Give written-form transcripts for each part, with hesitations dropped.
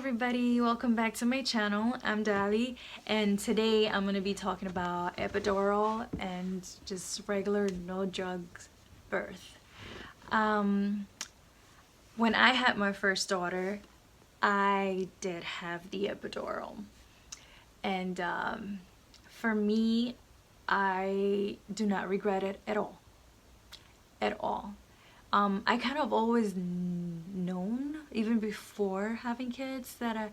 everybody, welcome back to my channel. I'm Dali, and today I'm going to be talking about epidural and just regular no drugs birth. When I had my first daughter, I did have the epidural, and for me, I do not regret it at all. At all. I kind of always known, even before having kids, that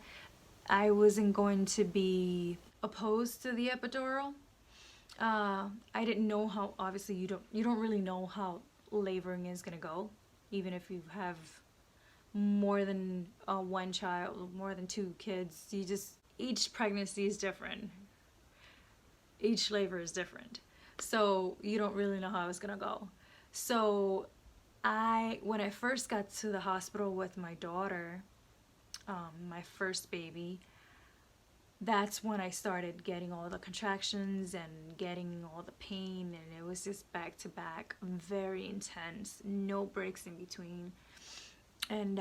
I wasn't going to be opposed to the epidural. I didn't know how. Obviously, you don't really know how laboring is gonna go, even if you have more than one child, more than two kids. Each pregnancy is different. Each labor is different, so you don't really know how it's gonna go. So when I first got to the hospital with my daughter, my first baby, that's when I started getting all the contractions and getting all the pain, and it was just back to back, very intense, no breaks in between. And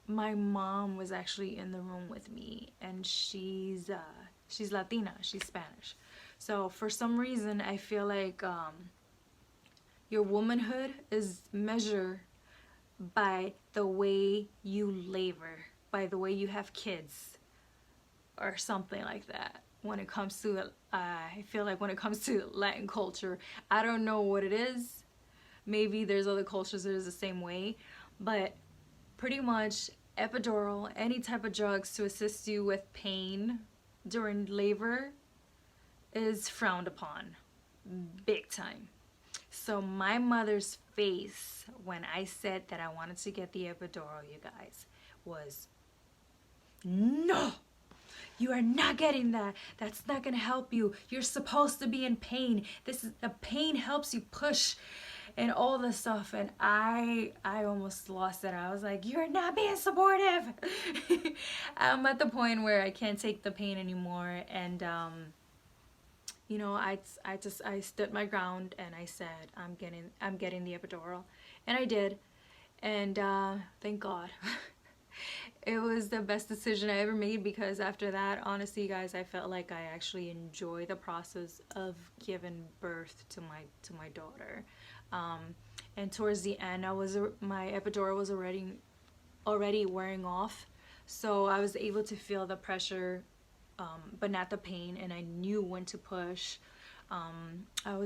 my mom was actually in the room with me, and she's Latina, she's Spanish. So for some reason, I feel like your womanhood is measured by the way you labor, by the way you have kids, or something like that. When it comes to, I feel like when it comes to Latin culture, I don't know what it is. Maybe there's other cultures that is the same way, but pretty much epidural, any type of drugs to assist you with pain during labor is frowned upon, big time. So my mother's face when I said that I wanted to get the epidural, you guys, was, no, you are not getting that. That's not gonna help you. You're supposed to be in pain. The pain helps you push and all this stuff. And I almost lost it. I was like, you're not being supportive. I'm at the point where I can't take the pain anymore, and you know, I stood my ground and I said, I'm getting the epidural, and I did, and thank God. It was the best decision I ever made, because after that, honestly, guys, I felt like I actually enjoy the process of giving birth to my daughter. And towards the end, my epidural was already wearing off, so I was able to feel the pressure, but not the pain, and I knew when to push. I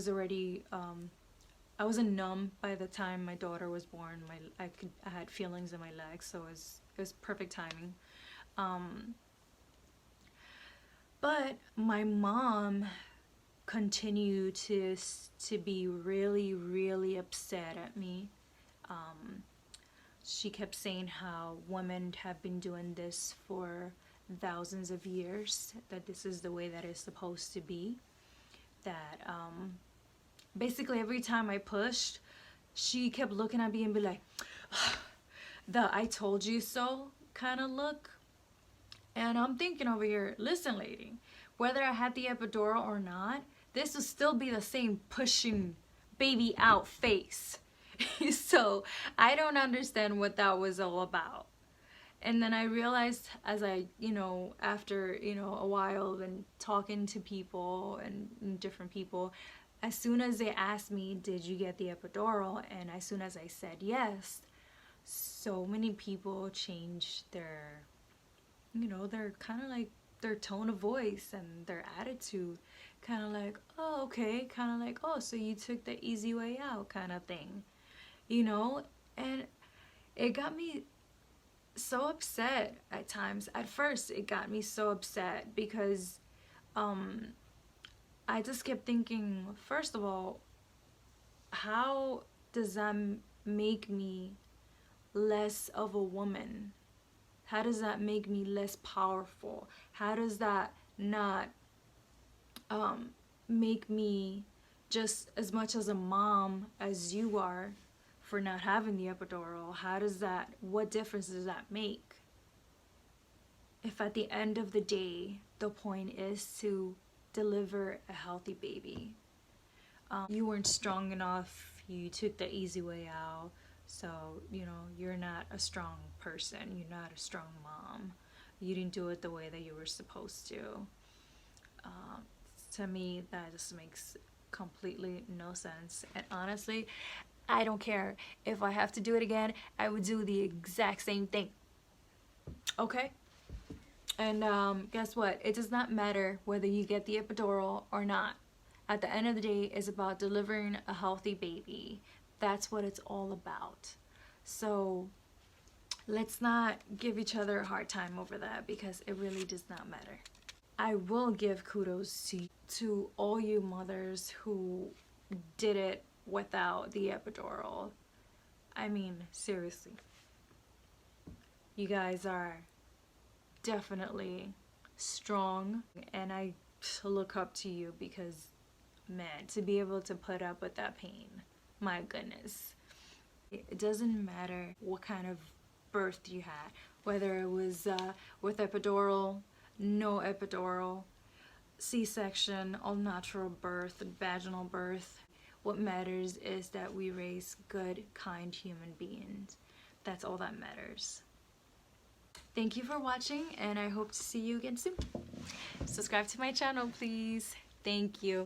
wasn't numb by the time my daughter was born. I had feelings in my legs, so it was perfect timing. But my mom continued to be really upset at me. She kept saying how women have been doing this for thousands of years, that this is the way that it's supposed to be, that basically every time I pushed, she kept looking at me and be like, the I told you so kind of look. And I'm thinking over here, listen, lady, whether I had the epidural or not, this would still be the same pushing baby out face. So I don't understand what that was all about. And then I realized, as after, a while and talking to people and different people, as soon as they asked me, did you get the epidural? And as soon as I said yes, so many people changed their, their kind of like their tone of voice and their attitude. Kind of like, oh, okay. Kind of like, oh, so you took the easy way out kind of thing. And it got me so upset at times. At first, it got me so upset because I just kept thinking, first of all, how does that make me less of a woman? How does that make me less powerful? How does that not make me just as much as a mom as you are for not having the epidural? What difference does that make? If at the end of the day, the point is to deliver a healthy baby. You weren't strong enough, you took the easy way out, so, you're not a strong person, you're not a strong mom. you didn't do it the way that you were supposed to. To me, that just makes completely no sense. And honestly, I don't care. If I have to do it again, I would do the exact same thing. Okay? And guess what? It does not matter whether you get the epidural or not. At the end of the day, it's about delivering a healthy baby. That's what it's all about. So let's not give each other a hard time over that, because it really does not matter. I will give kudos to all you mothers who did it without the epidural. I mean, seriously. You guys are definitely strong, and I look up to you, because man, to be able to put up with that pain, my goodness. It doesn't matter what kind of birth you had, whether it was with epidural, no epidural, C-section, all natural birth, vaginal birth. What matters is that we raise good, kind human beings. That's all that matters. Thank you for watching, and I hope to see you again soon. Subscribe to my channel, please. Thank you.